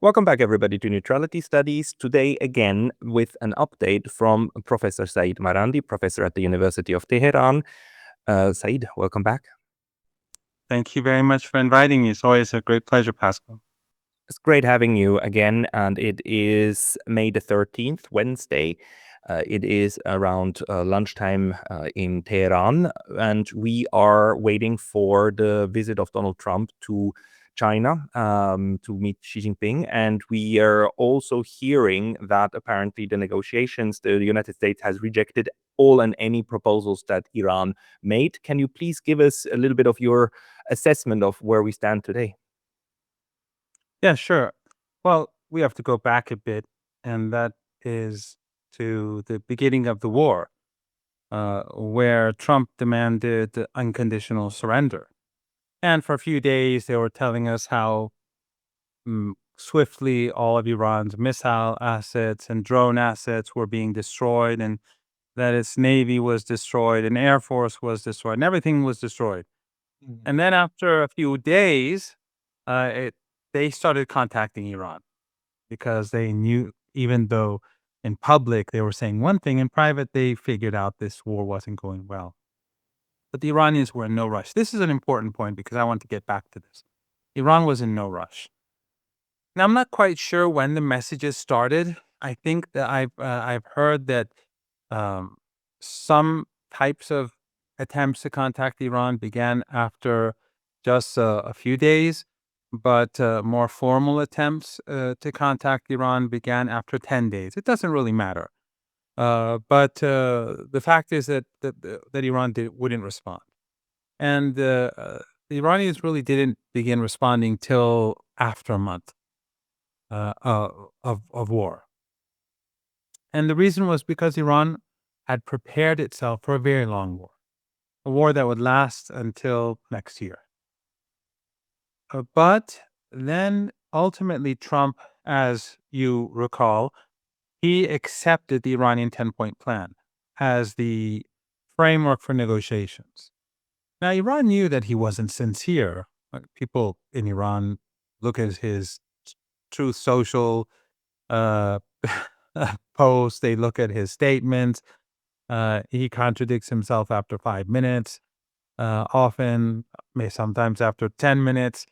Welcome back, everybody, to Neutrality Studies. Today, again, with an update from Professor Seyed Marandi, professor at the University of Tehran. Saeed, welcome back. Thank you very much for inviting me. It's always a great pleasure, Pascal. It's great having you again, and it is May the 13th, Wednesday. It is around lunchtime in Tehran, and we are waiting for the visit of Donald Trump to China to meet Xi Jinping. And we are also hearing that apparently the United States has rejected all and any proposals that Iran made. Can you please give us a little bit of your assessment of where we stand today? Yeah, sure. Well, we have to go back a bit, and that is to the beginning of the war, where Trump demanded unconditional surrender. And for a few days, they were telling us how swiftly all of Iran's missile assets and drone assets were being destroyed, and that its navy was destroyed, and air force was destroyed, and everything was destroyed. And then after a few days, they started contacting Iran because they knew, even though in public they were saying one thing, in private they figured out this war wasn't going well. But the Iranians were in no rush. This is an important point because I want to get back to this. Iran was in no rush. Now, I'm not quite sure when the messages started. I think that I've heard that some types of attempts to contact Iran began after just a few days, but more formal attempts to contact Iran began after 10 days. It doesn't really matter. But the fact is that Iran wouldn't respond. And the Iranians really didn't begin responding till after a month of war. And the reason was because Iran had prepared itself for a very long war, a war that would last until next year. But then ultimately Trump, as you recall, he accepted the Iranian 10-point plan as the framework for negotiations. Now, Iran knew that he wasn't sincere. People in Iran look at his Truth Social posts, they look at his statements. He contradicts himself after 5 minutes, often, sometimes after 10 minutes.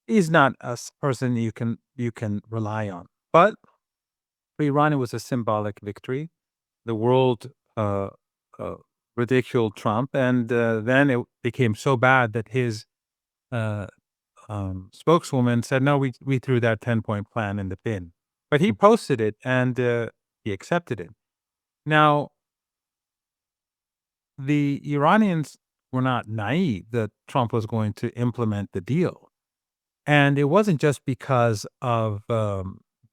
He's not a person you can rely on. But for Iran, it was a symbolic victory. The world ridiculed Trump, and then it became so bad that his spokeswoman said, "No, we threw that 10-point plan in the bin." But he posted it, and he accepted it. Now, the Iranians were not naive that Trump was going to implement the deal. And it wasn't just because of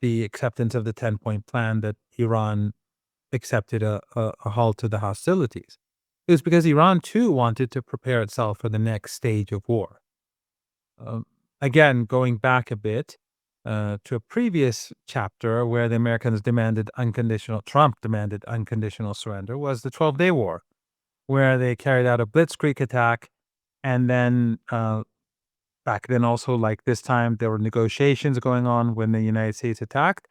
the acceptance of the 10-point plan that Iran accepted a halt to the hostilities. It was because Iran, too, wanted to prepare itself for the next stage of war. Again, going back a bit to a previous chapter where the Americans Trump demanded unconditional surrender, was the 12-Day War, where they carried out a blitzkrieg attack. And then back then also, like this time, there were negotiations going on when the United States attacked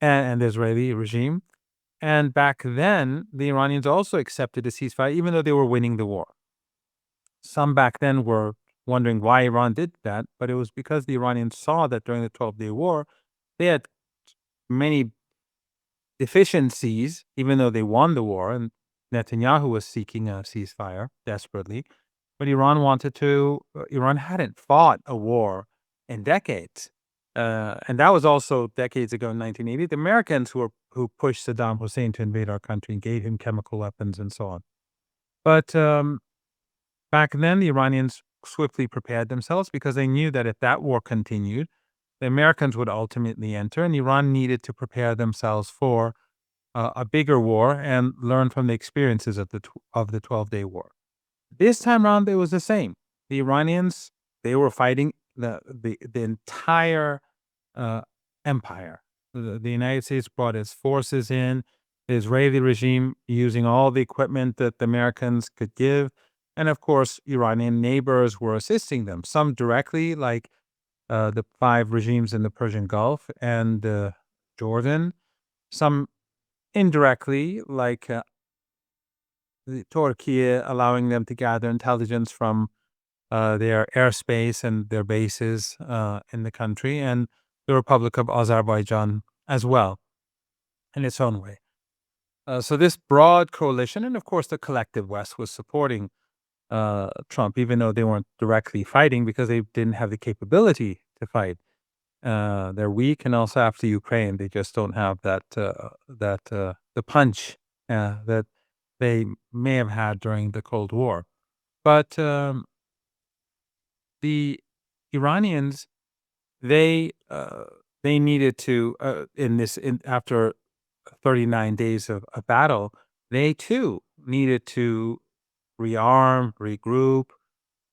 and the Israeli regime. And back then, the Iranians also accepted a ceasefire, even though they were winning the war. Some back then were wondering why Iran did that, but it was because the Iranians saw that during the 12-Day War, they had many deficiencies, even though they won the war, and Netanyahu was seeking a ceasefire desperately. But Iran hadn't fought a war in decades. And that was also decades ago in 1980. The Americans who pushed Saddam Hussein to invade our country and gave him chemical weapons and so on. But back then, the Iranians swiftly prepared themselves because they knew that if that war continued, the Americans would ultimately enter, and Iran needed to prepare themselves for a bigger war and learn from the experiences of the 12-Day War. This time around, it was the same. The Iranians, they were fighting the entire empire. The United States brought its forces in, the Israeli regime using all the equipment that the Americans could give. And of course, Iranian neighbors were assisting them, some directly, like the 5 regimes in the Persian Gulf and Jordan. Some indirectly, like Turkey, allowing them to gather intelligence from their airspace and their bases in the country, and the Republic of Azerbaijan as well, in its own way. So this broad coalition, and of course the collective West was supporting Trump, even though they weren't directly fighting because they didn't have the capability to fight. They're weak, and also after Ukraine, they just don't have the punch that they may have had during the Cold War. But the Iranians, they needed to after 39 days of a battle, they too needed to rearm, regroup,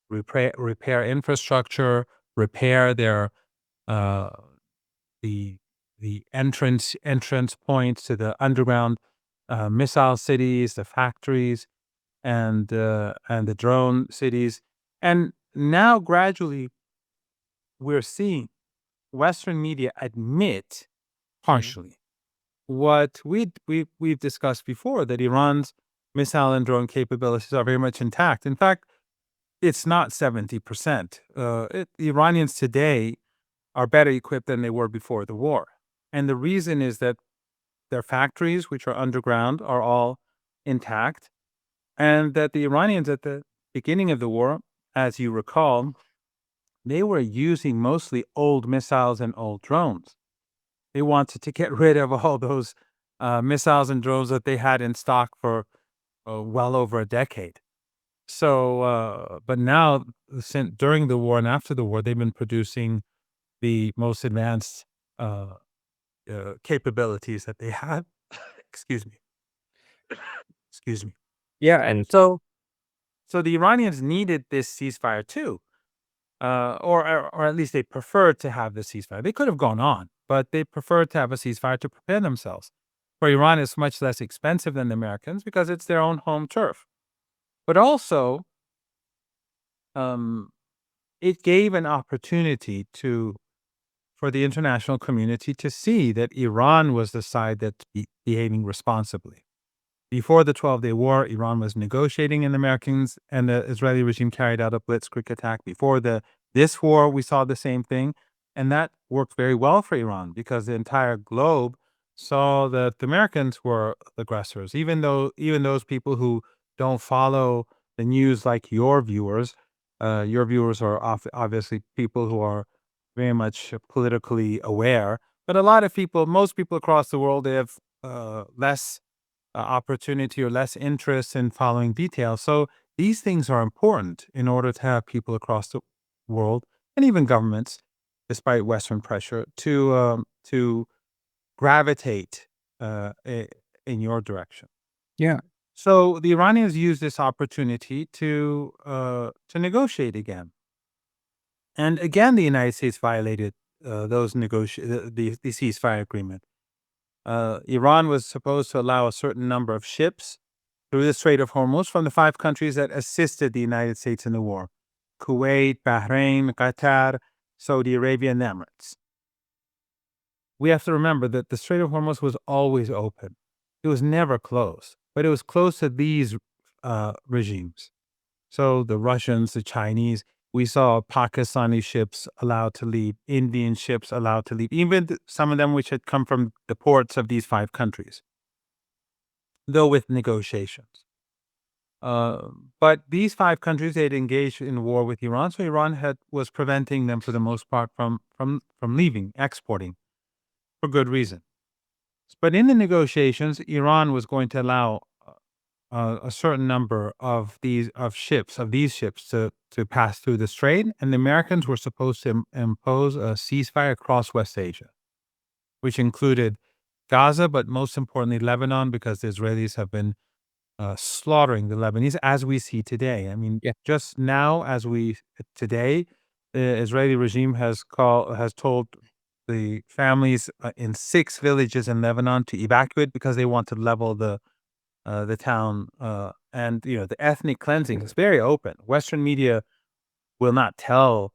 repair infrastructure, repair their uh, the entrance points to the underground missile cities, the factories, and the drone cities. And now gradually we're seeing Western media admit partially what we've discussed before, that Iran's missile and drone capabilities are very much intact. In fact, it's not 70%. The Iranians today are better equipped than they were before the war. And the reason is that their factories, which are underground, are all intact. And that the Iranians at the beginning of the war, as you recall, they were using mostly old missiles and old drones. They wanted to get rid of all those missiles and drones that they had in stock for well over a decade. So, but now, during the war and after the war, they've been producing the most advanced capabilities that they had. Excuse me. Excuse me. Yeah, and So the Iranians needed this ceasefire too, or at least they preferred to have the ceasefire. They could have gone on, but they preferred to have a ceasefire to prepare themselves. For Iran, it's much less expensive than the Americans because it's their own home turf. But also, it gave an opportunity for the international community to see that Iran was the side that's behaving responsibly. Before the 12-Day War, Iran was negotiating, and the Americans and the Israeli regime carried out a blitzkrieg attack. Before this war, we saw the same thing, and that worked very well for Iran because the entire globe saw that the Americans were aggressors. Even those people who don't follow the news like your viewers are obviously people who are very much politically aware. But a lot of people, most people across the world, they have less opportunity or less interest in following details. So these things are important in order to have people across the world and even governments, despite Western pressure, to gravitate in your direction. yeah, So the Iranians used this opportunity to negotiate again, and again the United States violated the ceasefire agreement. Iran was supposed to allow a certain number of ships through the Strait of Hormuz from the 5 countries that assisted the United States in the war: Kuwait, Bahrain, Qatar, Saudi Arabia, and the Emirates. We have to remember that the Strait of Hormuz was always open. It was never closed, but it was closed to these regimes. So the Russians, the Chinese, we saw Pakistani ships allowed to leave, Indian ships allowed to leave, even some of them which had come from the ports of these 5 countries, though with negotiations. But these 5 countries, they had engaged in war with Iran, so Iran was preventing them for the most part from leaving, exporting, for good reason. But in the negotiations, Iran was going to allow a certain number of these ships to pass through the strait, and the Americans were supposed to impose a ceasefire across West Asia, which included Gaza, but most importantly Lebanon, because the Israelis have been slaughtering the Lebanese as we see today. I mean, yeah, just now, today, the Israeli regime has told the families in 6 villages in Lebanon to evacuate because they want to level the town, and the ethnic cleansing is very open. Western media will not tell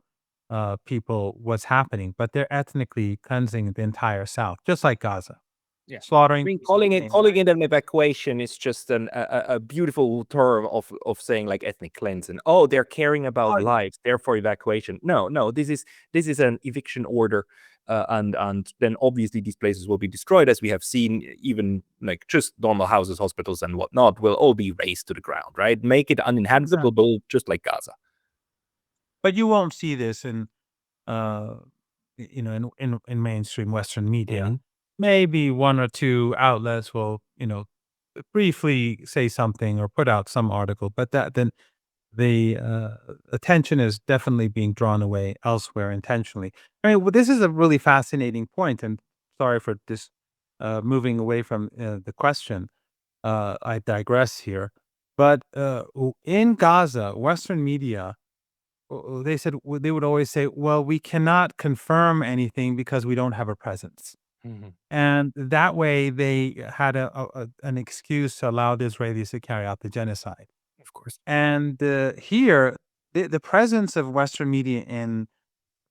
people what's happening, but they're ethnically cleansing the entire South, just like Gaza, Yeah. I slaughtering mean, people calling it in calling it an evacuation is just a beautiful term of saying like ethnic cleansing. Oh, they're caring about Oh, yeah. lives, therefore evacuation. No, no, this is an eviction order, and then obviously these places will be destroyed, as we have seen. Even like just normal houses, hospitals, and whatnot will all be razed to the ground. Right, make it Exactly. uninhabitable, just like Gaza. But you won't see this in uh, in mainstream Western media. Mhm. Maybe one or two outlets will, briefly say something or put out some article, but then the attention is definitely being drawn away elsewhere intentionally. I mean, well, this is a really fascinating point, and sorry for this moving away from the question. I digress here, but in Gaza, Western media they said they would always say, "Well, we cannot confirm anything because we don't have a presence." Mhm. And that way, they had an excuse to allow the Israelis to carry out the genocide. Of course. And here, the presence of Western media in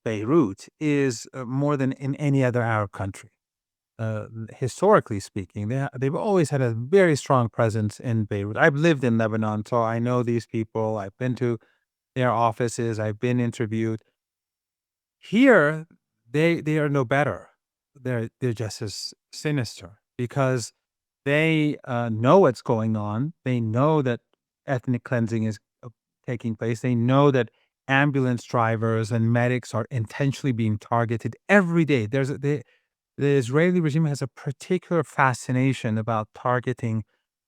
Beirut is more than in any other Arab country. Historically speaking, they've always had a very strong presence in Beirut. I've lived in Lebanon, so I know these people. I've been to their offices. I've been interviewed. Here, they are no better. They're just as sinister because they know what's going on. They know that ethnic cleansing is taking place. They know that ambulance drivers and medics are intentionally being targeted every day. The Israeli regime has a particular fascination about targeting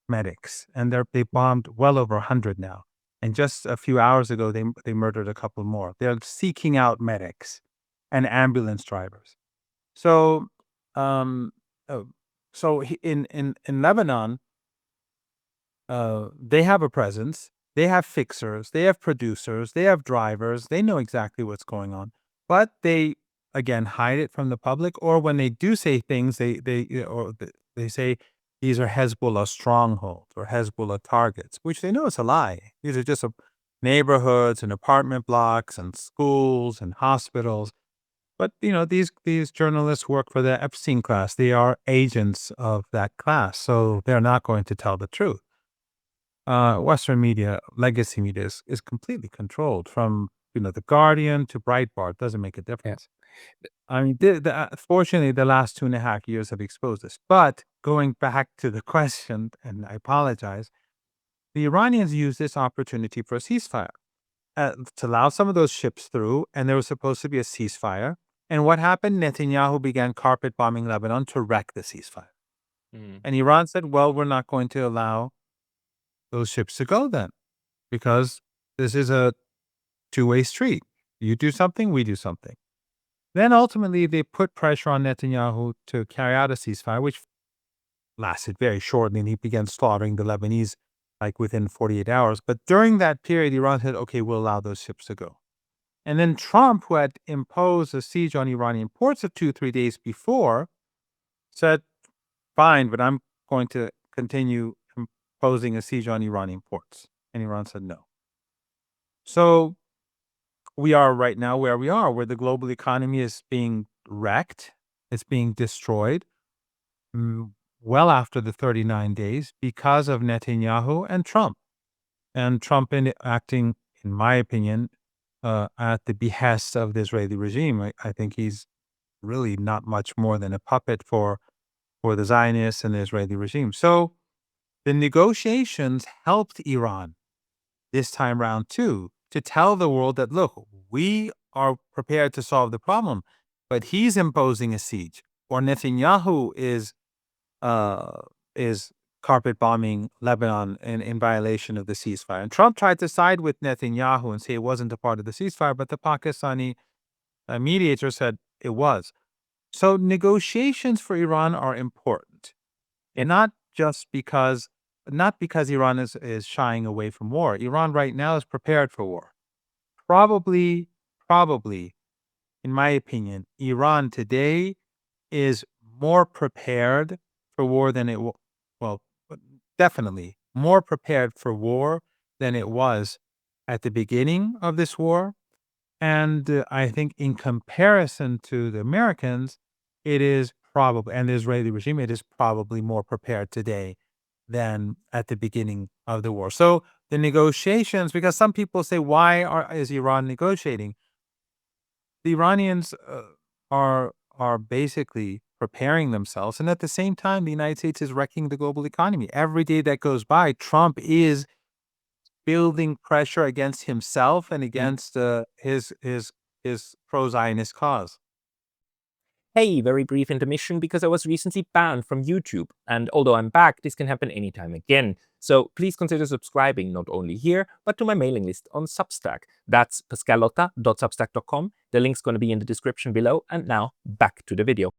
medics, and they bombed well over 100 now. And just a few hours ago, they murdered a couple more. They're seeking out medics and ambulance drivers. So, um, oh, in Lebanon, they have a presence. They have fixers. They have producers. They have drivers. They know exactly what's going on, but they again hide it from the public. Or when they do say things, they say these are Hezbollah strongholds or Hezbollah targets, which they know is a lie. These are just neighborhoods and apartment blocks and schools and hospitals. But these journalists work for the Epstein class. They are agents of that class, so they're not going to tell the truth. Western media, legacy media, is completely controlled from the Guardian to Breitbart. Doesn't make a Yeah. difference. I mean, fortunately, the last 2.5 years have exposed this. But going back to the question, and I apologize, the Iranians used this opportunity for a ceasefire to allow some of those ships through, and there was supposed to be a ceasefire. And what happened? Netanyahu began carpet bombing Lebanon to wreck the ceasefire. Mhm. And Iran said, well, we're not going to allow those ships to go then because this is a two-way street. You do something, we do something. Then ultimately, they put pressure on Netanyahu to carry out a ceasefire, which lasted very shortly, and he began slaughtering the Lebanese like within 48 hours. But during that period, Iran said, okay, we'll allow those ships to go. And then Trump, who had imposed a siege on Iranian ports of 2, 3 days before, said, fine, but I'm going to continue imposing a siege on Iranian ports. And Iran said no. So we are right now where we are, where the global economy is being wrecked, it's being destroyed well after the 39 days because of Netanyahu and Trump. And Trump acting, in my opinion, at the behest of the Israeli regime. I think he's really not much more than a puppet for the Zionists and the Israeli regime. So the negotiations helped Iran this time round too, to tell the world that, look, we are prepared to solve the problem, but he's imposing a siege, or Netanyahu uh, is carpet bombing Lebanon in violation of the ceasefire. And Trump tried to side with Netanyahu and say it wasn't a part of the ceasefire, but the Pakistani mediator said it was. So negotiations for Iran are important, Yeah. not just because not because Iran is shying away from war. Iran right now is prepared for war. Probably, probably, in my opinion, Iran today is more prepared for war than it well, definitely more prepared for war than it was at the beginning of this war. And I think in comparison to the Americans, it is probably, and the Israeli regime, it is probably more prepared today than at the beginning of the war. So the negotiations, because some people say, is Iran negotiating? The Iranians are basically preparing themselves, and at the same time, the United States is wrecking the global economy. Every day that goes by, Trump is building pressure against himself and against his pro-Zionist cause. Hey, very brief intermission because I was recently banned from YouTube. And although I'm back, this can happen anytime again. So please consider subscribing not only here, but to my mailing list on Substack. That's pascalotta.substack.com. The link's going to be in the description below. And now back to the video.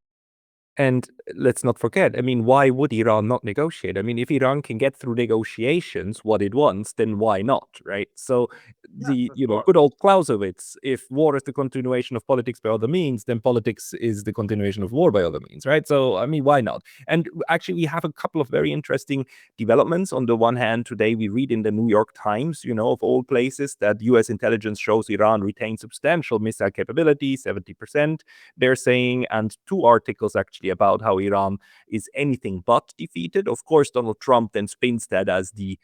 And let's not forget, I mean, why would Iran not negotiate? I mean, if Iran can get through negotiations what it wants, then why not, right? So Yes, the, of course. good old Clausewitz, if war is the continuation of politics by other means, then politics is the continuation of war by other means, right? So, I mean, why not? And actually, we have a couple of very interesting developments. On the one hand, today we read in the New York Times, of all places, that US intelligence shows Iran retains substantial missile capability, 70%. They're saying, and two articles actually about how Iran is anything but defeated. Of course, Donald Trump then spins that as the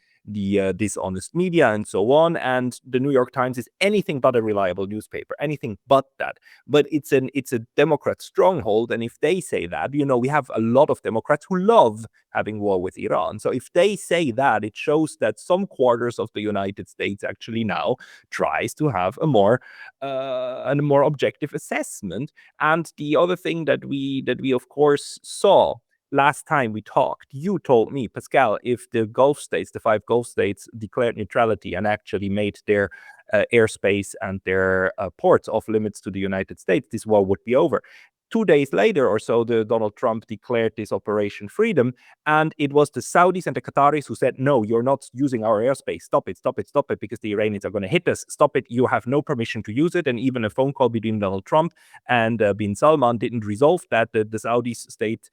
dishonest media and so on. And the New York Times is anything but a reliable newspaper, anything but that. But it's a Democrat stronghold. And if they say that, we have a lot of Democrats who love having war with Iran. So if they say that, it shows that some quarters of the United States actually now tries to have a more objective assessment. And the other thing that we of course saw last time we talked, you told me, Pascal, if the Gulf states, the 5 Gulf states, declared neutrality and actually made their airspace and their ports off limits to the United States, this war would be over. 2 days later or so, Donald Trump declared this Operation Freedom, and it was the Saudis and the Qataris who said, no, you're not using our airspace. Stop it, stop it, stop it, because the Iranians are going to hit us. Stop it. You have no permission to use it. And even a phone call between Donald Trump and bin Salman didn't resolve that. The Saudis state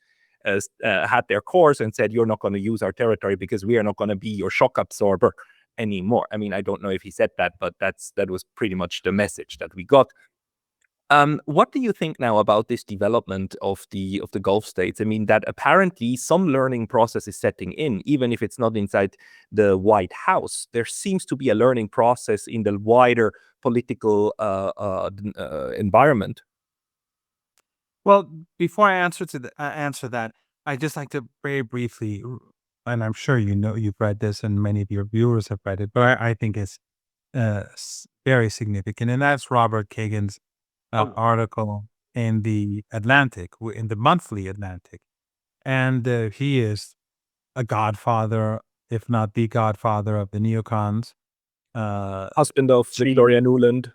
had their course and said, you're not going to use our territory because we are not going to be your shock absorber anymore. I mean, I don't know if he said that, but that was pretty much the message that we got. What do you think now about this development of the Gulf states? I mean, that apparently some learning process is setting in, even if it's not inside the White House. There seems to be a learning process in the wider political environment. Well, before I answer that, I just like to very briefly, and I'm sure you've read this, and many of your viewers have read it, but I think it's very significant, and that's Robert Kagan's article in the Atlantic, in the monthly Atlantic, and he is a godfather, if not the godfather of the neocons. Husband of Victoria Nuland.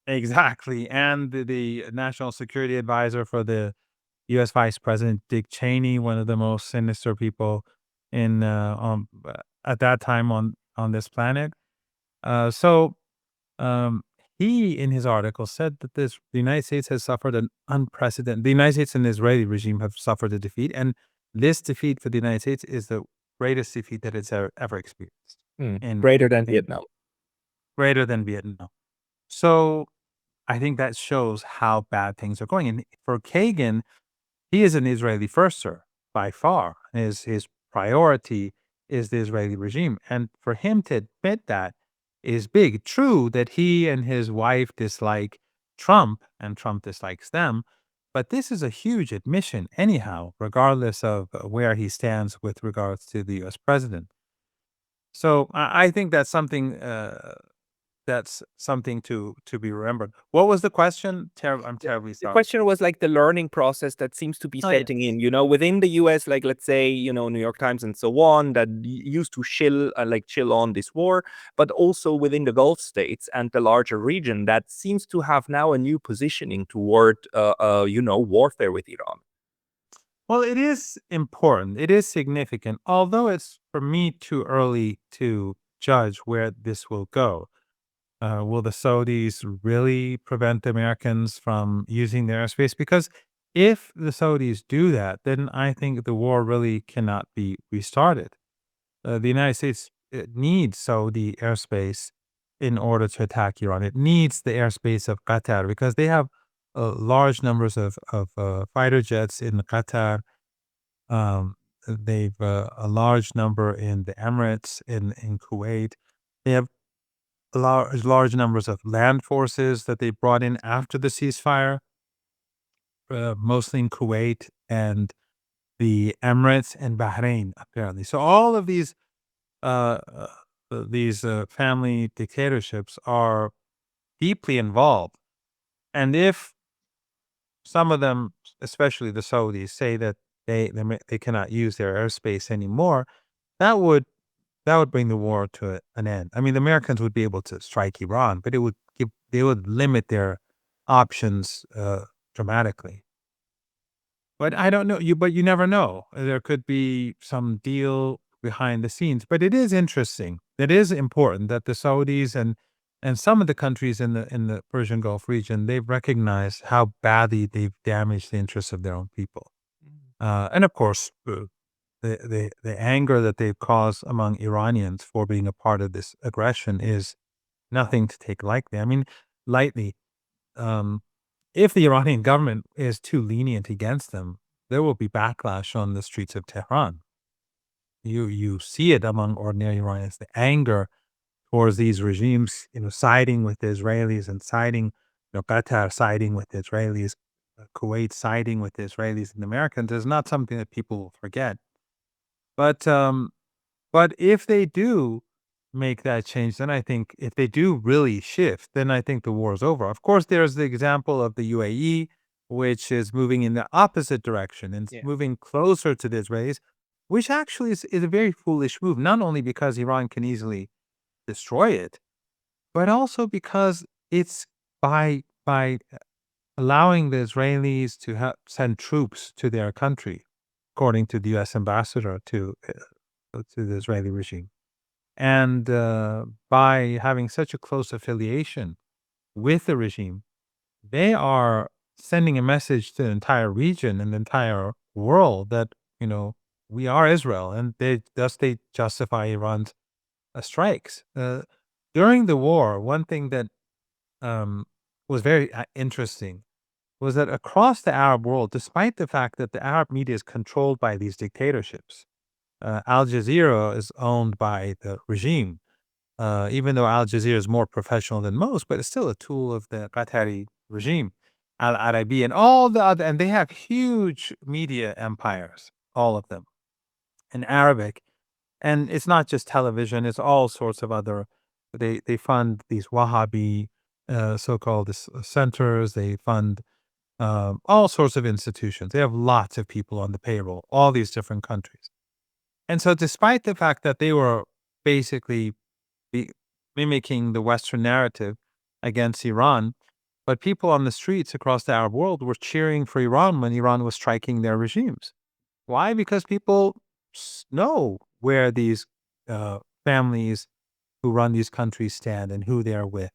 Exactly, and the national security advisor for the U.S. Vice President Dick Cheney, one of the most sinister people in at that time on this planet. So he, in his article, said that the United States has suffered an unprecedented. The United States and the Israeli regime have suffered a defeat, and this defeat for the United States is the greatest defeat that it's ever experienced. Greater than Vietnam. Greater than Vietnam. So I think that shows how bad things are going. And for Kagan, he is an Israeli firster by far. His priority is the Israeli regime. And for him to admit that is big. True that he and his wife dislike Trump and Trump dislikes them, but this is a huge admission anyhow, regardless of where he stands with regards to the US president. So I think that's something to be remembered. What was the question? I'm terribly The sorry. question was like the learning process that seems to be Oh, yeah. setting in, within the US, like let's say, New York Times and so on, that used to chill on this war, but also within the Gulf states and the larger region that seems to have now a new positioning toward, warfare with Iran. Well, it is important. It is significant, although it's for me too early to judge where this will go. Will the Saudis really prevent the Americans from using their airspace? Because if the Saudis do that, then I think the war really cannot be restarted. The United States needs Saudi airspace in order to attack Iran. It needs the airspace of Qatar because they have large numbers of fighter jets in Qatar. They've a large number in the Emirates, in Kuwait. They have large numbers of land forces that they brought in after the ceasefire, mostly in Kuwait and the Emirates and Bahrain, apparently. So all of uh, family dictatorships are deeply involved. And if some of them, especially the Saudis, say that they cannot use their airspace anymore, that would bring the war to an end. I mean, the Americans would be able to strike Iran, but they would limit their options dramatically. But I don't know but you never know. There could be some deal behind the scenes. But it is interesting. It is important that the Saudis and some of the countries in the Persian Gulf region, they've recognized how badly they've damaged the interests of their own people. And of course, the anger that they've caused among Iranians for being a part of this aggression is nothing to take lightly. I mean, lightly. Um, if the Iranian government is too lenient against them, there will be backlash on the streets of Tehran. You see it among ordinary Iranians, the anger towards these regimes, siding with the Israelis and siding, Qatar siding with the Israelis, Kuwait siding with the Israelis and the Americans is not something that people will forget. But if they do make that change, then I think if they do really shift, then I think the war is over. Of course, there's the example of the UAE, which is moving in the opposite direction and Yeah. moving closer to the Israelis, which actually is a very foolish move, not only because Iran can easily destroy it, but also because it's by allowing the Israelis to send troops to their country, according to the U.S. ambassador to the Israeli regime. And by having such a close affiliation with the regime, they are sending a message to the entire region and the entire world that, we are Israel, and they justify Iran's strikes. During the war, one thing that was very interesting was that across the Arab world, despite the fact that the Arab media is controlled by these dictatorships, Al Jazeera is owned by the regime, even though Al Jazeera is more professional than most, but it's still a tool of the Qatari regime. Al Arabi and all the other, and they have huge media empires, all of them in Arabic. And it's not just television; it's all sorts of other. They fund these Wahhabi so-called centers. They fund all sorts of institutions. They have lots of people on the payroll, all these different countries. And so, despite the fact that they were basically mimicking the Western narrative against Iran, but people on the streets across the Arab world were cheering for Iran when Iran was striking their regimes. Why? Because people know where these families who run these countries stand and who they are with.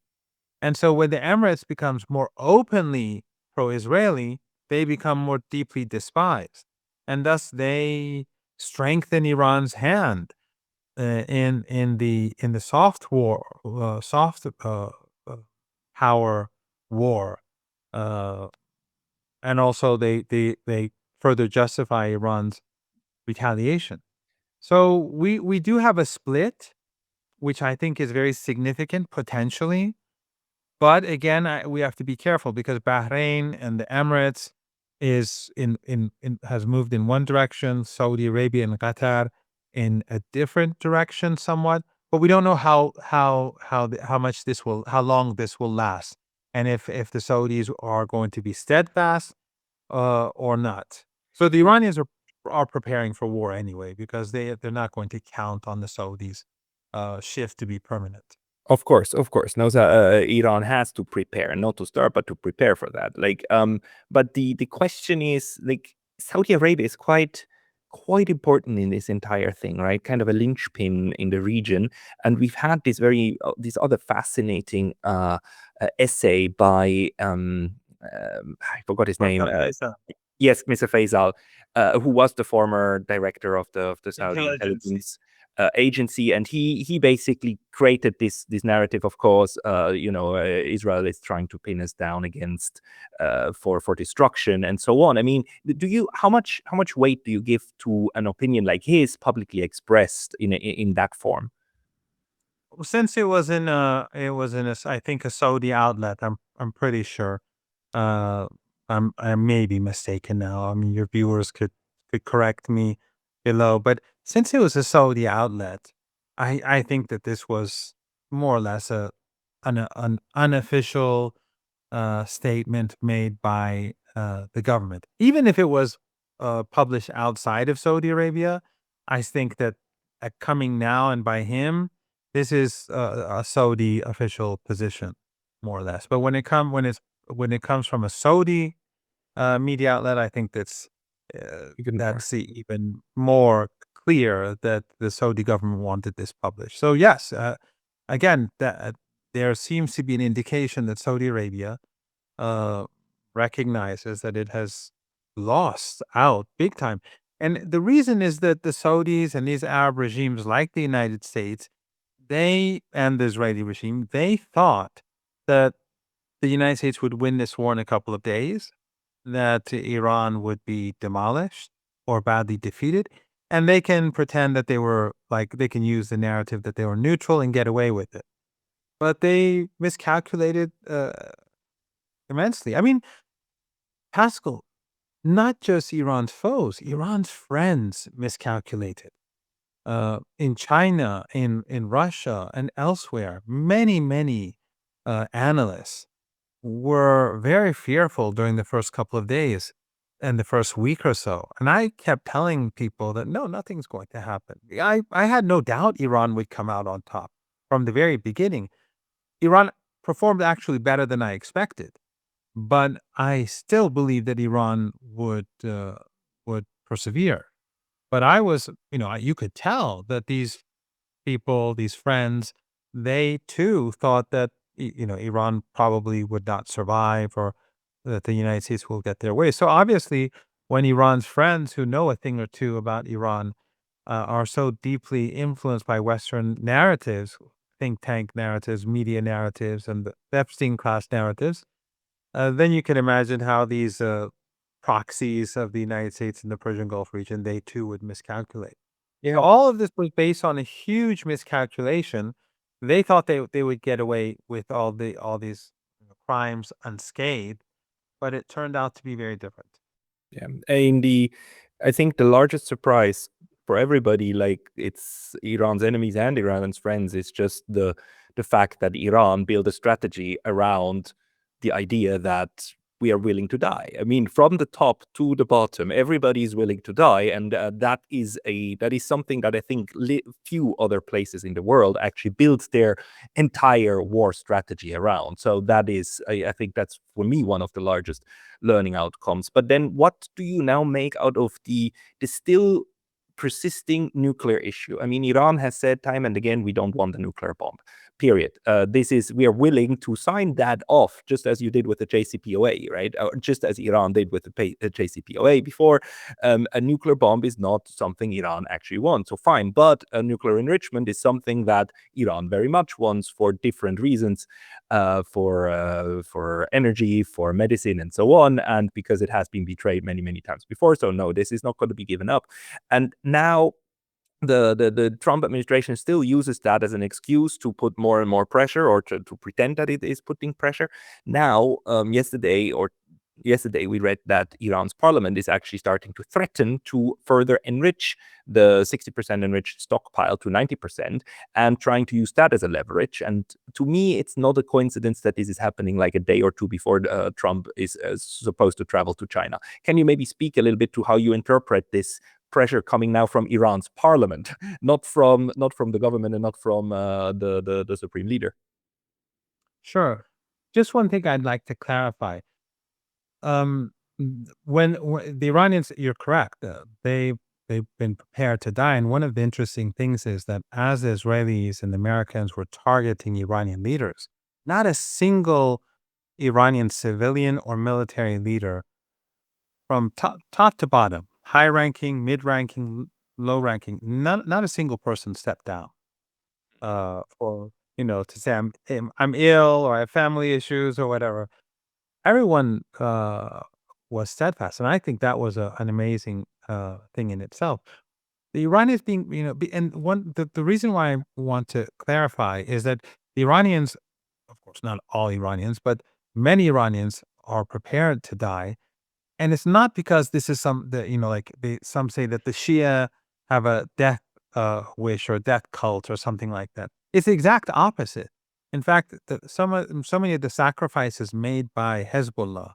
And so when the Emirates becomes more openly pro-Israeli, they become more deeply despised. And thus they strengthen Iran's hand in the soft power war, uh, and also they further justify Iran's retaliation. So we do have a split, which I think is very significant potentially. But again, we have to be careful because Bahrain and the Emirates is has moved in one direction, Saudi Arabia and Qatar in a different direction somewhat. But we don't know how long this will last, and if the Saudis are going to be steadfast or not. So the Iranians are preparing for war anyway because they're not going to count on the Saudis shift to be permanent. Of course. No, Iran has to prepare, not to start, but to prepare for that. But the question is, Saudi Arabia is quite important in this entire thing, right? Kind of a linchpin in the region, and we've had this other fascinating essay by I forgot his name. Yes, Mr. Faisal, who was the former director of the Saudi intelligence agency, and he basically created this narrative. Of course, Israel is trying to pin us down against for destruction and so on. I mean, how much weight do you give to an opinion like his publicly expressed in that form? Since I think a Saudi outlet, I'm pretty sure. Uh, I may be mistaken now. I mean, your viewers could correct me below, but since it was a Saudi outlet, I think that this was more or less an unofficial statement made by the government. Even if it was published outside of Saudi Arabia, I think that coming now and by him, this is a Saudi official position, more or less. But when it comes from a Saudi media outlet, I think Even more. even more clear that the Saudi government wanted this published. So yes, again, that there seems to be an indication that Saudi Arabia uh, recognizes that it has lost out big time. And the reason is that the Saudis and these Arab regimes, like the United States, and the Israeli regime, they thought that the United States would win this war in a couple of days, that Iran would be demolished or badly defeated, and they can pretend that they can use the narrative that they were neutral and get away with it. But they miscalculated immensely. I mean, Pascal, not just Iran's foes, Iran's friends miscalculated. In China, in Russia, and elsewhere, many analysts were very fearful during the first couple of days and the first week or so. And I kept telling people that no, nothing's going to happen. I had no doubt Iran would come out on top from the very beginning. Iran performed actually better than I expected, but I still believe that Iran would persevere. But I was, you could tell that these people, these friends, they too thought that Iran probably would not survive, or that the United States will get their way. So obviously, when Iran's friends who know a thing or two about Iran are so deeply influenced by Western narratives, think tank narratives, media narratives, and the Epstein class narratives, then you can imagine how these proxies of the United States in the Persian Gulf region, they too would miscalculate. So Yeah. all of this was based on a huge miscalculation. They thought they would get away with all these crimes unscathed, but it turned out to be very different. Yeah. I think the largest surprise for everybody, like it's Iran's enemies and Iran's friends, is just the fact that Iran built a strategy around the idea that we are willing to die. I mean, from the top to the bottom, everybody is willing to die, and that is something that I think few other places in the world actually built their entire war strategy around. So that is, I think that's for me one of the largest learning outcomes. But then what do you now make out of the still persisting nuclear issue? I mean, Iran has said time and again, we don't want a nuclear bomb. Period. We are willing to sign that off, just as you did with the JCPOA, right? Or just as Iran did with the JCPOA before. A nuclear bomb is not something Iran actually wants. So fine, but a nuclear enrichment is something that Iran very much wants for different reasons, for energy, for medicine, and so on, and because it has been betrayed many times before. So no, this is not going to be given up. And now the Trump administration still uses that as an excuse to put more and more pressure, or to pretend that it is putting pressure. Now, yesterday we read that Iran's parliament is actually starting to threaten to further enrich the 60% enriched stockpile to 90%, and trying to use that as a leverage. And to me, it's not a coincidence that this is happening like a day or two before Trump is supposed to travel to China. Can you maybe speak a little bit to how you interpret this pressure coming now from Iran's parliament, not from the government and not from the supreme leader? Sure. Just one thing I'd like to clarify. Um, when the Iranians, you're correct. They've been prepared to die, and one of the interesting things is that as the Israelis and the Americans were targeting Iranian leaders, not a single Iranian civilian or military leader from top to bottom, high ranking, mid ranking, low-ranking, not a single person stepped down for to say I'm ill or I have family issues or whatever. Everyone was steadfast, and I think that was an amazing thing in itself. The Iranians being, and the reason why I want to clarify is that the Iranians, of course, not all Iranians, but many Iranians are prepared to die. And it's not because this is like some say that the Shia have a death wish or death cult or something like that. It's the exact opposite. In fact, so many of the sacrifices made by Hezbollah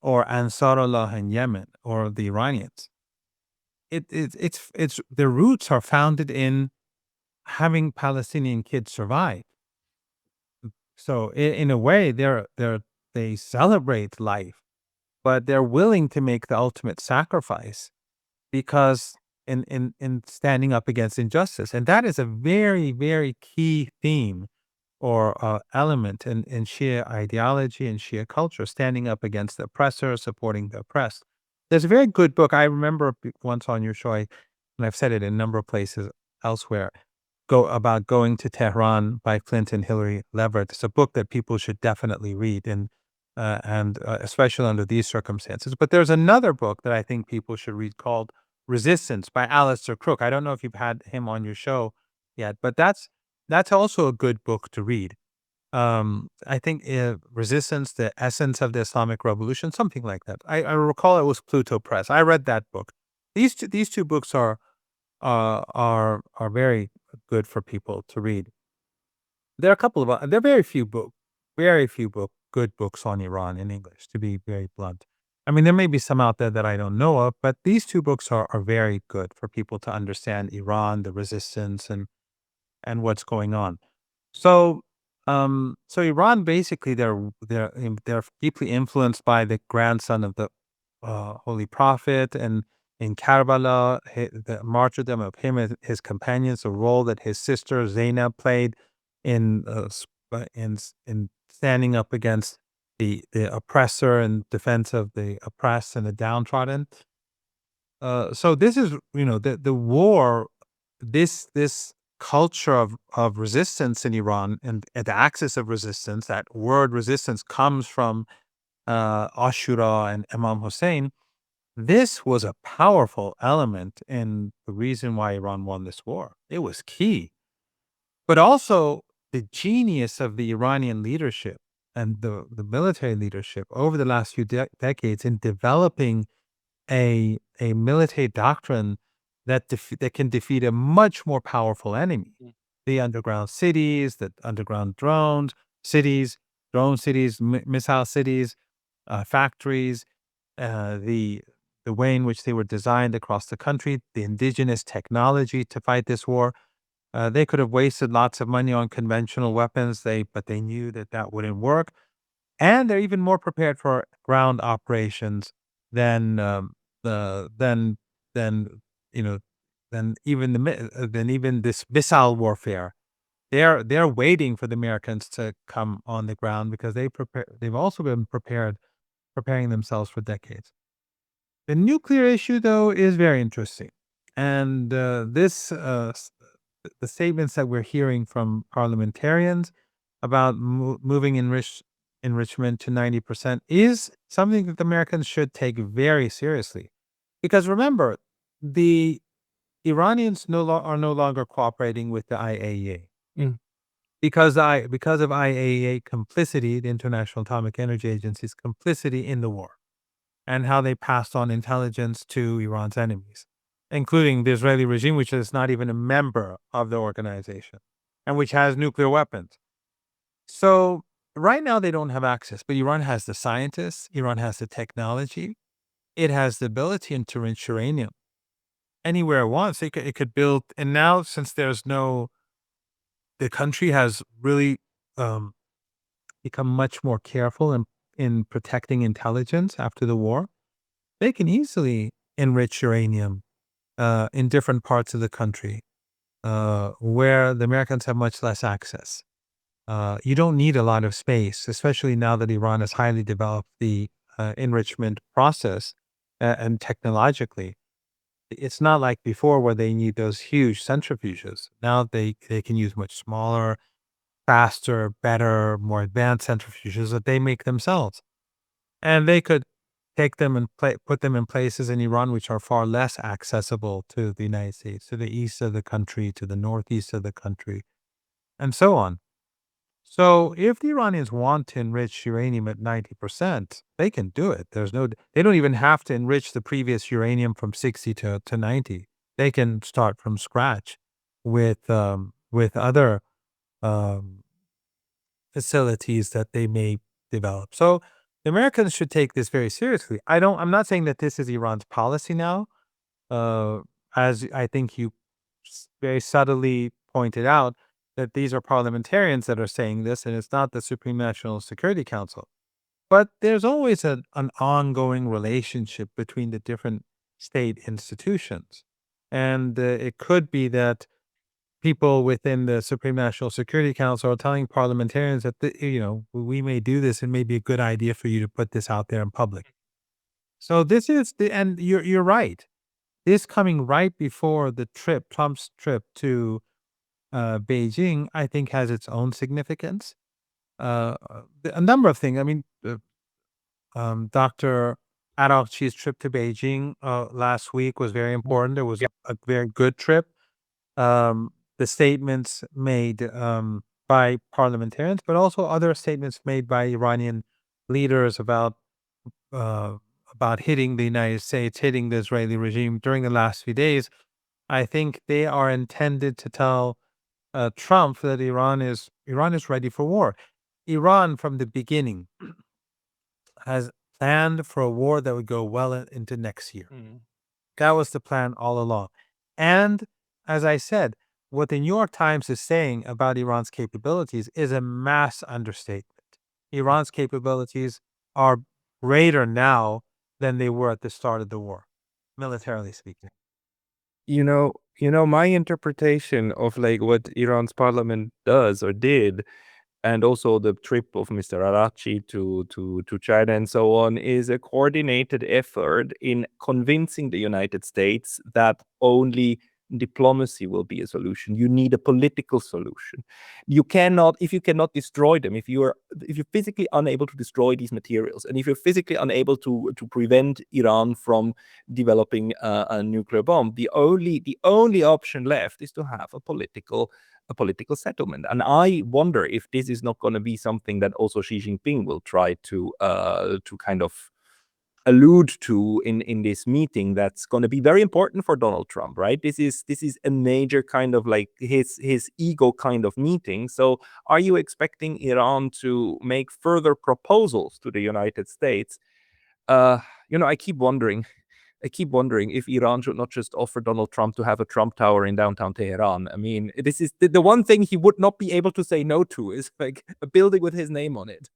or Ansarullah in Yemen or the Iranians, it's their roots are founded in having Palestinian kids survive. So in a way, they celebrate life, but they're willing to make the ultimate sacrifice because in standing up against injustice, and that is a very, very key theme or element in Shia ideology and Shia culture, standing up against the oppressor, supporting the oppressed. There's a very good book I remember once on your show, and I've said it in a number of places elsewhere. About Going to Tehran by Clint and Hillary Leverett. It's a book that people should definitely read, and especially under these circumstances. But there's another book that I think people should read called Resistance by Alistair Crook. I don't know if you've had him on your show yet, but that's also a good book to read. I think Resistance, the Essence of the Islamic Revolution, something like that. I recall it was Pluto Press. I read that book. These two books are very good for people to read. There are a couple of there are very few good books on Iran in English, to be very blunt. I mean, there may be some out there that I don't know of, but these two books are very good for people to understand Iran, the resistance, and what's going on. So, so Iran basically they're deeply influenced by the grandson of the Holy Prophet, and in Karbala, the martyrdom of him and his companions, the role that his sister Zainab played in in standing up against the oppressor and defense of the oppressed and the downtrodden. So this is the war, this culture of resistance in Iran, and the axis of resistance. That word resistance comes from Ashura and Imam Hussein. This was a powerful element in the reason why Iran won this war. It was key. But also the genius of the Iranian leadership and the military leadership over the last few decades in developing a military doctrine that can defeat a much more powerful enemy. The underground cities, the underground cities, drone cities, missile cities, factories, the way in which they were designed across the country, the indigenous technology to fight this war. They could have wasted lots of money on conventional weapons, but they knew that wouldn't work, and they're even more prepared for ground operations than the than you know than even this missile warfare. They're waiting for the Americans to come on the ground because they've also been preparing themselves for decades. The nuclear issue, though, is very interesting. And the statements that we're hearing from parliamentarians about moving enrichment to 90% is something that the Americans should take very seriously. Because remember, the Iranians are no longer cooperating with the IAEA. Mm. Because of IAEA complicity, the International Atomic Energy Agency's complicity in the war, and how they passed on intelligence to Iran's enemies, including the Israeli regime, which is not even a member of the organization and which has nuclear weapons. So right now they don't have access, but Iran has the scientists, Iran has the technology, it has the ability to enrich uranium anywhere it wants. It could build, and now since the country has really um, become much more careful in protecting intelligence after the war, they can easily enrich uranium in different parts of the country where the Americans have much less access. You don't need a lot of space, especially now that Iran has highly developed the enrichment process and technologically. It's not like before where they need those huge centrifuges. Now they can use much smaller, faster, better, more advanced centrifuges that they make themselves. And they could take them and put them in places in Iran which are far less accessible to the United States, to the east of the country, to the northeast of the country, and so on. So if the Iranians want to enrich uranium at 90%, they can do it. They don't even have to enrich the previous uranium from 60 to 90. They can start from scratch with other um, facilities that they may develop. So the Americans should take this very seriously. I'm not saying that this is Iran's policy now. Uh, as I think you very subtly pointed out, that these are parliamentarians that are saying this, and it's not the Supreme National Security Council. But there's always an ongoing relationship between the different state institutions. And it could be that people within the Supreme National Security Council are telling parliamentarians that, we may do this. It may be a good idea for you to put this out there in public. So and you're right. This coming right before Trump's trip to Beijing, I think has its own significance. A number of things. I mean, Dr. Araqchi's trip to Beijing last week was very important. It was a very good trip. The statements made by parliamentarians, but also other statements made by Iranian leaders uh, about hitting the United States, hitting the Israeli regime during the last few days. I think they are intended to tell Trump that Iran is ready for war. Iran, from the beginning, has planned for a war that would go well into next year. That was the plan all along. And as I said, what the New York Times is saying about Iran's capabilities is a mass understatement. Iran's capabilities are greater now than they were at the start of the war, militarily speaking. My interpretation of like what Iran's parliament does or did, and also the trip of Mr. Arachi to China and so on, is a coordinated effort in convincing the United States that only diplomacy will be a solution. You need a political solution. If you cannot destroy them, if you're physically unable to destroy these materials, and if you're physically unable to prevent Iran from developing a nuclear bomb, the only option left is to have a political settlement. And I wonder if this is not going to be something that also Xi Jinping will try to kind of allude to in this meeting. That's going to be very important for Donald Trump, right? This is a major kind of like his ego kind of meeting. So are you expecting Iran to make further proposals to the United States? Uh, I keep wondering if Iran should not just offer Donald Trump to have a Trump Tower in downtown Tehran. I mean, this is the one thing he would not be able to say no to, is like a building with his name on it.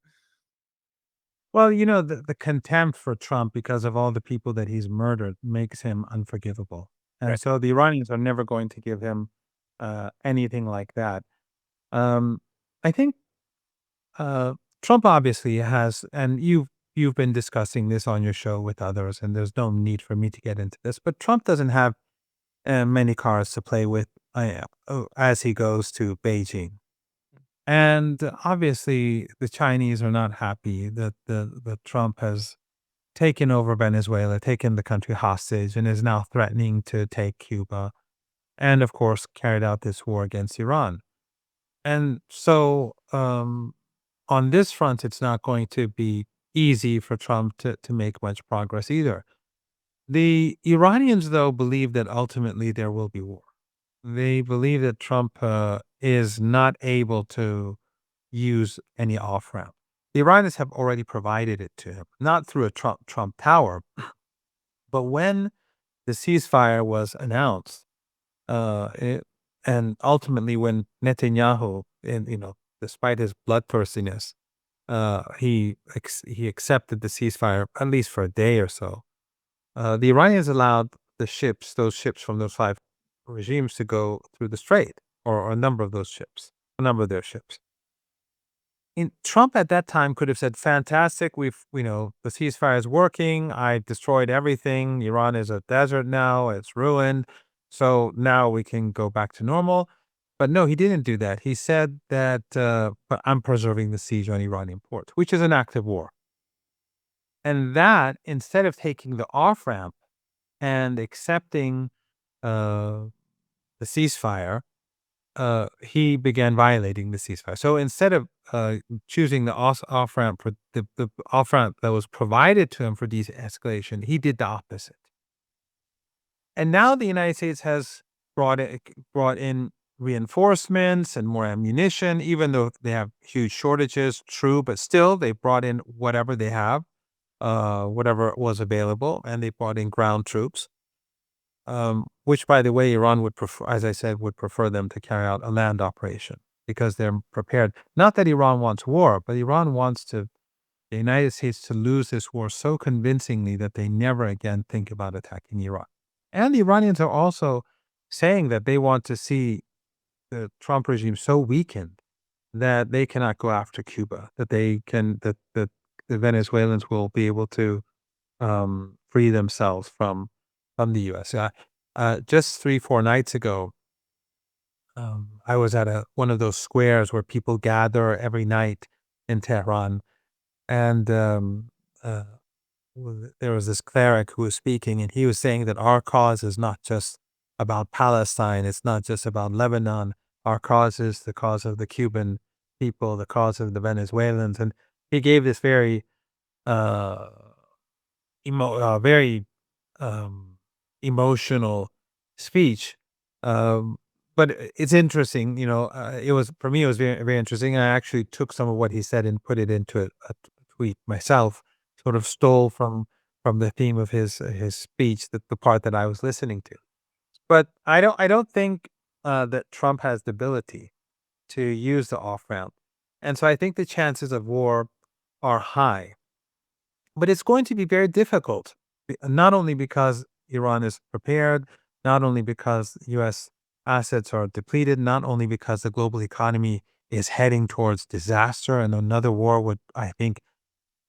Well, the contempt for Trump because of all the people that he's murdered makes him unforgivable. And Right. so the Iranians are never going to give him anything like that. Um, I think uh, Trump obviously has, and you've been discussing this on your show with others, and there's no need for me to get into this, but Trump doesn't have many cards to play with as he goes to Beijing. And obviously, the Chinese are not happy that Trump has taken over Venezuela, taken the country hostage, and is now threatening to take Cuba, and of course, carried out this war against Iran. And so, on this front, it's not going to be easy for Trump to make much progress either. The Iranians, though, believe that ultimately there will be war. They believe that Trump is not able to use any off ramp. The Iranians have already provided it to him, not through a Trump Tower, but when the ceasefire was announced, uh, it, and ultimately when Netanyahu, despite his bloodthirstiness, he accepted the ceasefire at least for a day or so. The Iranians allowed those ships from those five regimes, to go through the strait, or a number of those ships, a number of their ships. Trump at that time could have said, fantastic, the ceasefire is working. I destroyed everything. Iran is a desert now. It's ruined. So now we can go back to normal. But no, he didn't do that. He said that, but I'm preserving the siege on Iranian ports, which is an active war. And that, instead of taking the off ramp and accepting uh, the ceasefire, he began violating the ceasefire. So instead of choosing the off ramp for the off ramp that was provided to him for de-escalation, he did the opposite. And now the United States has brought in reinforcements and more ammunition, even though they have huge shortages. True, but still they brought in whatever they have, whatever was available, and they brought in ground troops. Which, by the way, Iran would prefer, as I said, would prefer them to carry out a land operation because they're prepared. Not that Iran wants war, but Iran wants the United States to lose this war so convincingly that they never again think about attacking Iran. And the Iranians are also saying that they want to see the Trump regime so weakened that they cannot go after Cuba, that the Venezuelans will be able to free themselves from the U.S. Just 3-4 nights ago, I was at one of those squares where people gather every night in Tehran, and uh, there was this cleric who was speaking, and he was saying that our cause is not just about Palestine, it's not just about Lebanon. Our cause is the cause of the Cuban people, the cause of the Venezuelans, and he gave this very uh, very emotional speech. Um, but it's interesting, it was, for me, it was very, very interesting. I actually took some of what he said and put it into a tweet myself, sort of stole from the theme of his speech, the part that I was listening to. But I don't think that Trump has the ability to use the off ramp. And so I think the chances of war are high. But it's going to be very difficult, not only because Iran is prepared, not only because U.S. assets are depleted, not only because the global economy is heading towards disaster, and another war would, I think,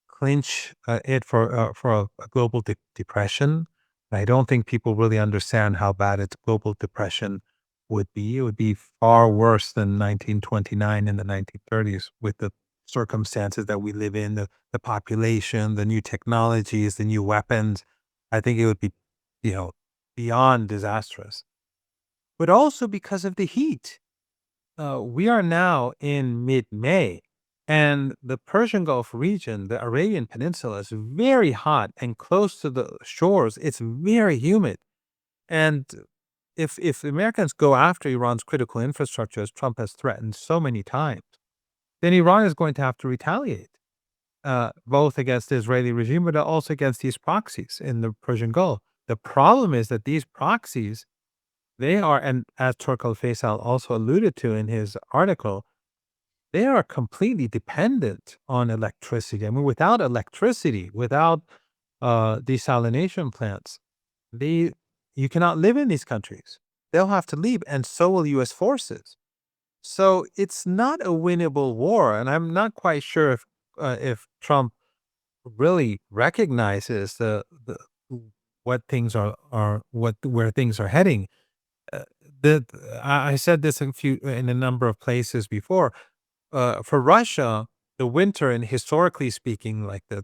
clinch it for a global depression. I don't think people really understand how bad a global depression would be. It would be far worse than 1929 and the 1930s with the circumstances that we live in, the population, the new technologies, the new weapons. I think it would be, you know, beyond disastrous. But also because of the heat. We are now in mid-May, and the Persian Gulf region, the Arabian Peninsula, is very hot, and close to the shores, it's very humid. And if the Americans go after Iran's critical infrastructure, as Trump has threatened so many times, then Iran is going to have to retaliate, both against the Israeli regime, but also against these proxies in the Persian Gulf. The problem is that these proxies, they are, and as Turk al-Faisal also alluded to in his article, they are completely dependent on electricity. I mean, without electricity, without desalination plants, you cannot live in these countries. They'll have to leave, and so will U.S. forces. So it's not a winnable war, and I'm not quite sure if Trump really recognizes the what things are what where things are heading. Uh, I said this in a number of places before. For Russia, the winter, and historically speaking, like the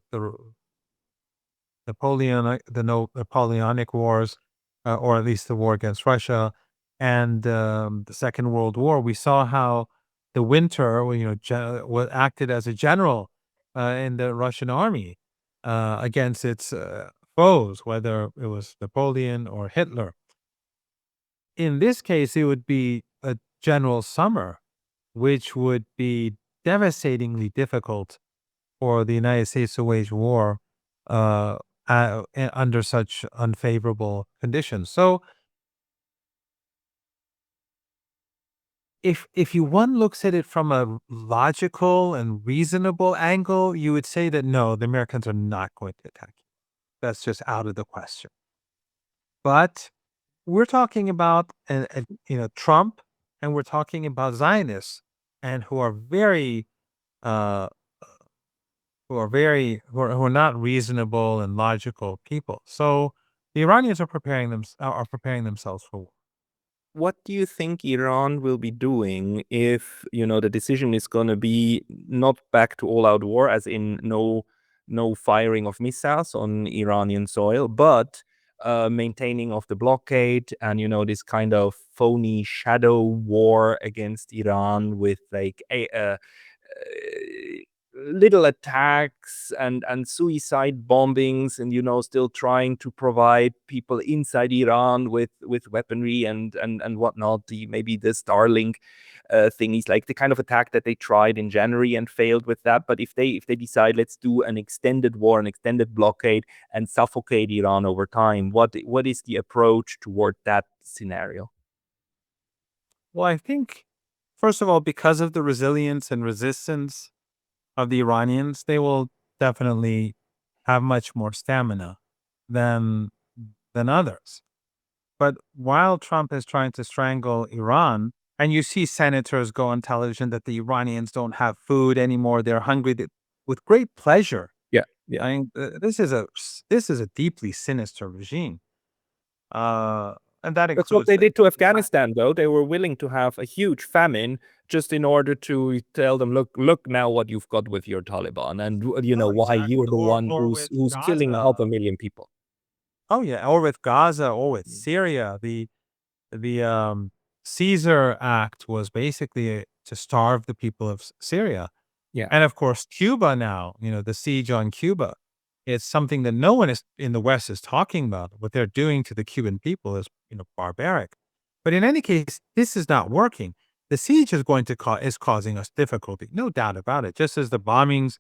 Napoleonic Wars, or at least the war against Russia, and the Second World War, we saw how the winter, well, acted as a general in the Russian army against its foes, whether it was Napoleon or Hitler. In this case, it would be a general summer, which would be devastatingly difficult for the United States to wage war uh, under such unfavorable conditions. So, if one looks at it from a logical and reasonable angle, you would say that no, the Americans are not going to attack you. That's just out of the question. But we're talking about Trump, and we're talking about Zionists, and who are very uh, who are not reasonable and logical people. So the Iranians are preparing themselves for war. What do you think Iran will be doing if, the decision is going to be not back to all-out war, as in no firing of missiles on Iranian soil, but maintaining of the blockade and, this kind of phony shadow war against Iran with like little attacks and suicide bombings, and still trying to provide people inside Iran with weaponry and whatnot. Maybe the Starlink thingies, like the kind of attack that they tried in January and failed with that. But if they decide, let's do an extended war, an extended blockade, and suffocate Iran over time, what is the approach toward that scenario? Well, I think, first of all, because of the resilience and resistance of the Iranians, they will definitely have much more stamina than others. But while Trump is trying to strangle Iran, and you see senators go on television that the Iranians don't have food anymore, they're hungry, with great pleasure. Yeah, yeah. I mean, this is a deeply sinister regime, uh, and that That's what includes they did to Afghanistan, though. They were willing to have a huge famine just in order to tell them, look now what you've got with your Taliban, and Oh, why exactly. you're the one Or with who's killing Gaza. 500,000 people. Oh yeah, or with Gaza, or with Mm. Syria. The Caesar Act was basically to starve the people of Syria. Yeah. And of course, Cuba now, the siege on Cuba, it's something that no one is in the West is talking about. What they're doing to the Cuban people is, barbaric. But in any case, this is not working. The siege is going to is causing us difficulty, no doubt about it. Just as the bombings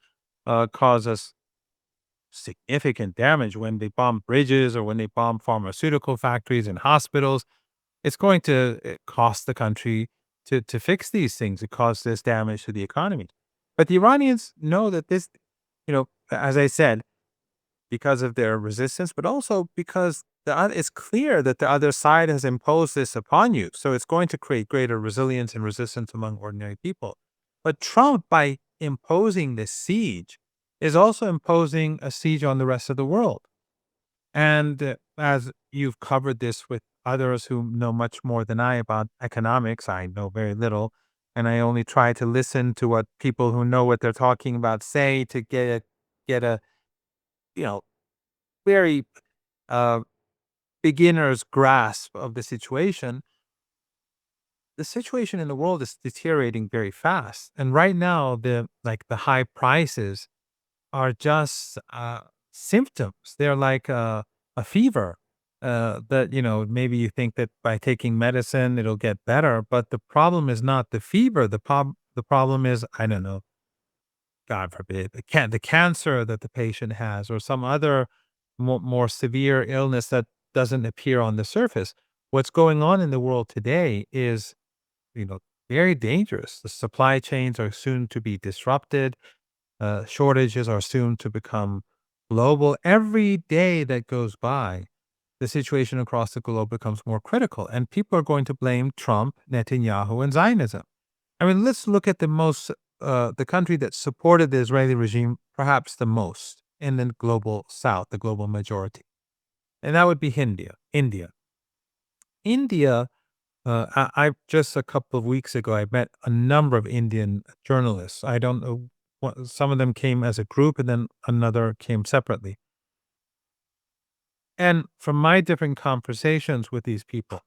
cause us significant damage when they bomb bridges or when they bomb pharmaceutical factories and hospitals, it's going to cost the country to fix these things. It causes this damage to the economy. But the Iranians know that this, as I said, because of their resistance, but also because it's clear that the other side has imposed this upon you. So it's going to create greater resilience and resistance among ordinary people. But Trump, by imposing this siege, is also imposing a siege on the rest of the world. And as you've covered this with others who know much more than I about economics, I know very little. And I only try to listen to what people who know what they're talking about say to get a you know, very uh, beginner's grasp of the situation. The situation in the world is deteriorating very fast. And right now, the high prices are just symptoms. They're like a fever that, maybe you think that by taking medicine, it'll get better. But the problem is not the fever. The problem is, I don't know, God forbid, the cancer that the patient has or some other more severe illness that doesn't appear on the surface. What's going on in the world today is, you know, very dangerous. The supply chains are soon to be disrupted. Shortages are soon to become global. Every day that goes by, the situation across the globe becomes more critical, and people are going to blame Trump, Netanyahu, and Zionism. I mean, let's look at the country that supported the Israeli regime perhaps the most in the global South, the global majority, and that would be India. India. I just a couple of weeks ago, I met a number of Indian journalists. I don't know what some of them came as a group, and then another came separately. And from my different conversations with these people,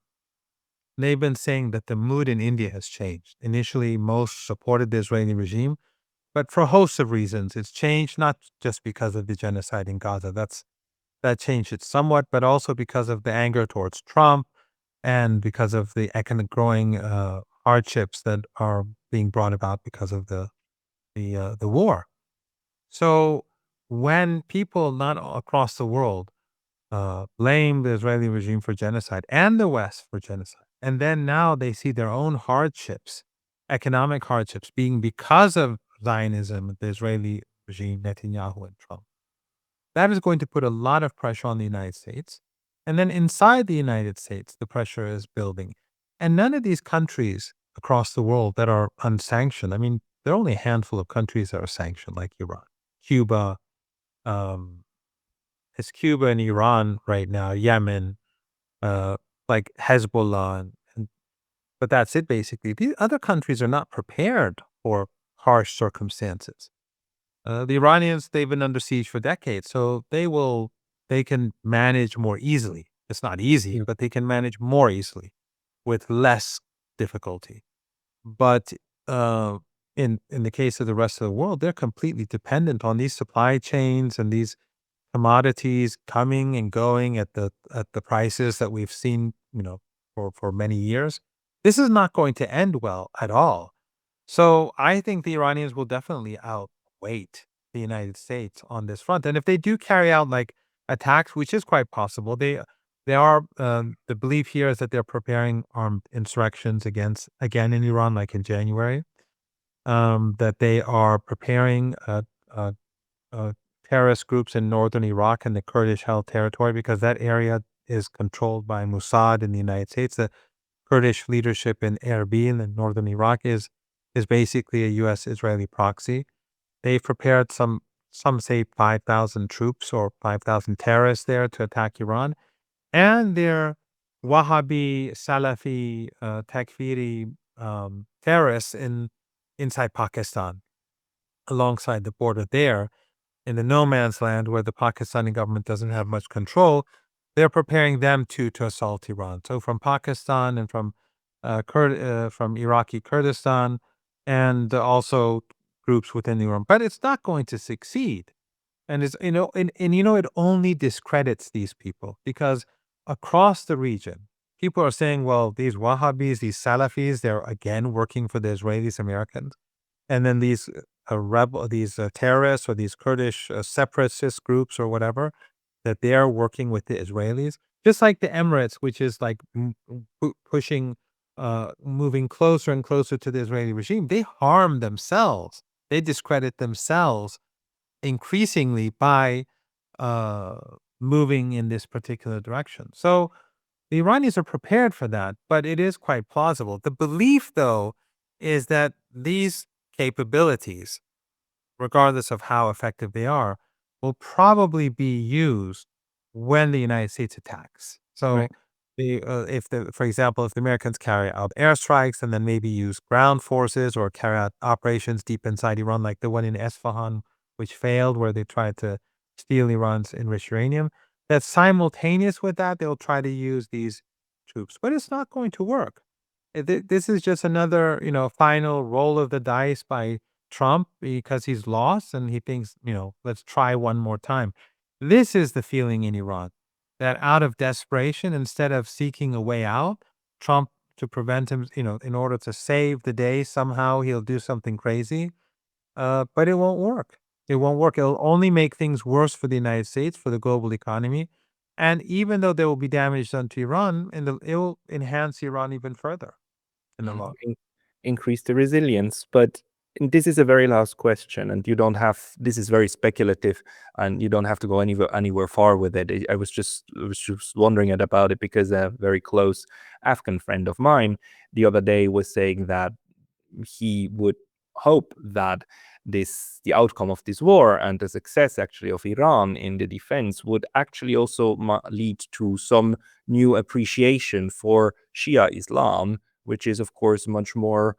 they've been saying that the mood in India has changed. Initially, most supported the Israeli regime, but for a host of reasons, it's changed not just because of the genocide in Gaza. That changed it somewhat, but also because of the anger towards Trump and because of the economic growing hardships that are being brought about because of the war. So when people not across the world blame the Israeli regime for genocide and the West for genocide, and then now they see their own hardships, economic hardships, being because of Zionism, the Israeli regime, Netanyahu and Trump. That is going to put a lot of pressure on the United States. And then inside the United States, the pressure is building. And none of these countries across the world that are unsanctioned, I mean, there are only a handful of countries that are sanctioned, like Iran, Cuba. Um, it's Cuba and Iran right now, Yemen, uh, like Hezbollah, but that's it basically. The other countries are not prepared for harsh circumstances. The Iranians, they've been under siege for decades, so they can manage more easily. It's not easy, but they can manage more easily with less difficulty. But uh, in the case of the rest of the world, they're completely dependent on these supply chains and these commodities coming and going at the prices that we've seen, for many years. This is not going to end well at all. So I think the Iranians will definitely outweight the United States on this front. And if they do carry out like attacks, which is quite possible, they are the belief here is that they're preparing armed insurrections again in Iran, like in January. That they are preparing uh, uh, terrorist groups in northern Iraq and the Kurdish held territory because that area is controlled by Mossad in the United States. The Kurdish leadership in Erbil in northern Iraq is basically a U.S. Israeli proxy. They've prepared some say 5,000 troops or 5,000 terrorists there to attack Iran, and their Wahhabi, Salafi, Takfiri terrorists inside Pakistan, alongside the border there in the no man's land where the Pakistani government doesn't have much control. They're preparing them to assault Iran. So from Pakistan and from Iraqi Kurdistan, and also groups within Iran, but it's not going to succeed. And it's it only discredits these people because across the region, people are saying, well, these Wahhabis, these Salafis, they're again working for the Israelis, Americans, and then these terrorists or these Kurdish separatist groups or whatever, that they are working with the Israelis, just like the Emirates, which is like pushing, moving closer and closer to the Israeli regime. They harm themselves. They discredit themselves increasingly by uh, moving in this particular direction. So the Iranians are prepared for that, but it is quite plausible. The belief, though, is that these capabilities, regardless of how effective they are, will probably be used when the United States attacks. So, Right. for example, if the Americans carry out airstrikes and then maybe use ground forces or carry out operations deep inside Iran, like the one in Esfahan, which failed, where they tried to steal Iran's enriched uranium, that simultaneous with that, they'll try to use these troops, but it's not going to work. This is just another, final roll of the dice by Trump because he's lost and he thinks, let's try one more time. This is the feeling in Iran that out of desperation, instead of seeking a way out, Trump to prevent him, in order to save the day, somehow he'll do something crazy. But it won't work. It won't work. It'll only make things worse for the United States, for the global economy. And even though there will be damage done to Iran, it will enhance Iran even further in the long. in- Increase the resilience. But this is a very last question, and you don't have. This is very speculative, and you don't have to go anywhere far with it. I was just wondering about it because a very close Afghan friend of mine the other day was saying that he would hope that the outcome of this war and the success actually of Iran in the defense would actually also lead to some new appreciation for Shia Islam, which is of course much more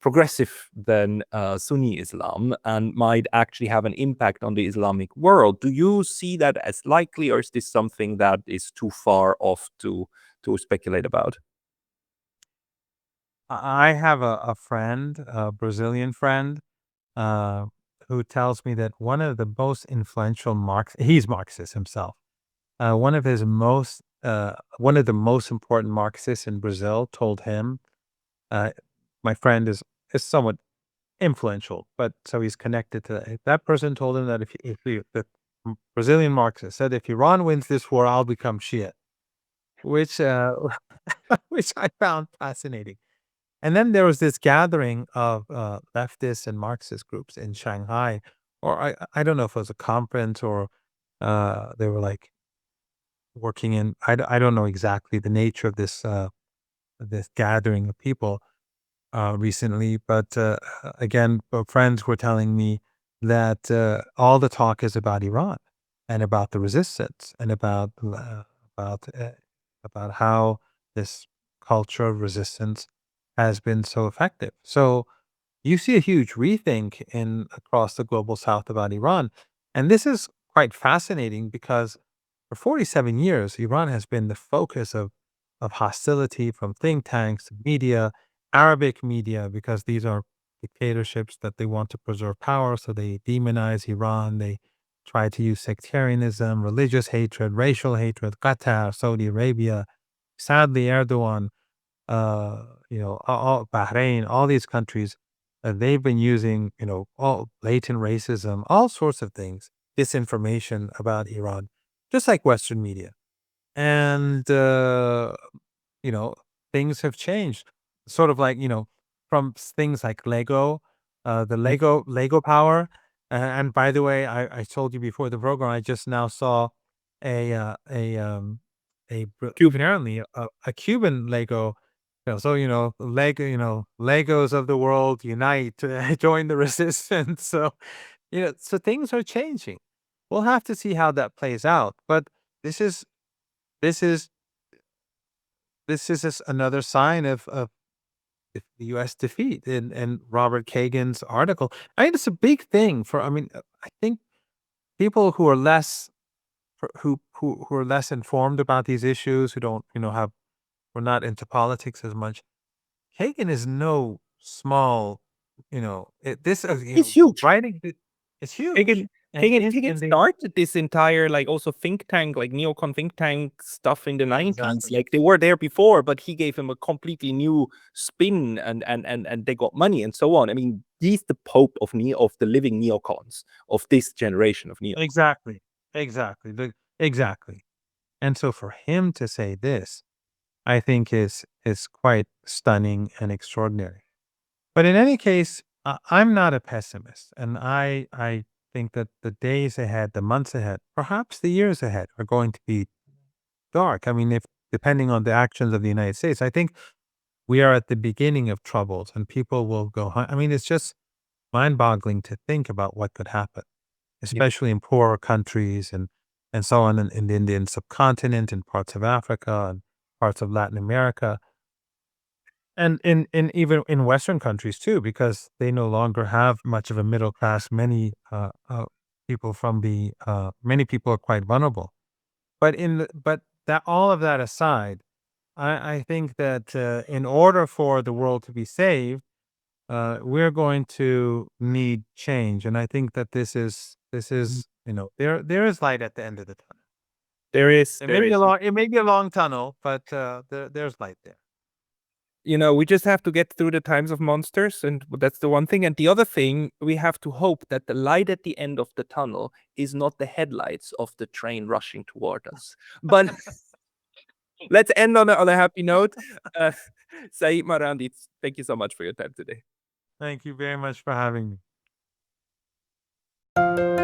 progressive than Sunni Islam and might actually have an impact on the Islamic world. Do you see that as likely, or is this something that is too far off to speculate about? I have a friend, a Brazilian friend, uh, who tells me that one of the most influential he's Marxist himself. One of the most important Marxists in Brazil told him, uh, my friend is somewhat influential, but so he's connected to that. That person told him that the Brazilian Marxist said, if Iran wins this war, I'll become Shia, which which I found fascinating. And then there was this gathering of leftist and Marxist groups in Shanghai, or I don't know if it was a conference or they were like working in. I don't know exactly the nature of this gathering of people. recently, but again, friends were telling me that all the talk is about Iran and about the resistance and about uh, about how this culture of resistance has been so effective. So you see a huge rethink in across the global south about Iran. And this is quite fascinating because for 47 years, Iran has been the focus of hostility from think tanks to media, Arabic media, because these are dictatorships that they want to preserve power. So they demonize Iran. They try to use sectarianism, religious hatred, racial hatred, Qatar, Saudi Arabia. Sadly, Erdogan, all Bahrain, all these countries, they've been using, all blatant racism, all sorts of things, disinformation about Iran, just like Western media. And, you know, things have changed. Sort of like, from things like Lego, the Mm. Lego power. And by the way, I told you before the program, I just now saw a Cuban. apparently a Cuban Lego. So Lego, Legos of the world unite, join the resistance. So so things are changing. We'll have to see how that plays out. But this is this is this is just another sign of the U.S. defeat in Robert Kagan's article. I mean, it's a big thing for. I mean, I think people who are less who are less informed about these issues, who don't have we're not into politics as much. Kagan is no small, this It's huge. writing it's huge, Kagan and Kagan Kagan and they started this entire, like, also think tank, like neocon think tank stuff in the 90s. exactly. Like, they were there before, but he gave him a completely new spin, and they got money and so on. I mean, he's the pope of the living neocons, of this generation of neocons. Exactly. Exactly. And so for him to say this, I think is quite stunning and extraordinary. But in any case, I'm not a pessimist, and I think that the days ahead, the months ahead, perhaps the years ahead are going to be dark. I mean, if depending on the actions of the United States, I think we are at the beginning of troubles, and people will go. I mean, it's just mind-boggling to think about what could happen, Yeah. especially in poorer countries and so on in the Indian subcontinent, in parts of Africa and parts of Latin America, and in even in Western countries too, because they no longer have much of a middle class. Many people are quite vulnerable. But that all of that aside, I think that in order for the world to be saved, we're going to need change, and I think that this Mhm. is there is light at the end of the tunnel. There is. It may be a long tunnel, but there's light there. We just have to get through the times of monsters, and that's the one thing. And the other thing, we have to hope that the light at the end of the tunnel is not the headlights of the train rushing toward us. But let's end on a happy note. Uh, Saeed Marandi, thank you so much for your time today. Thank you very much for having me.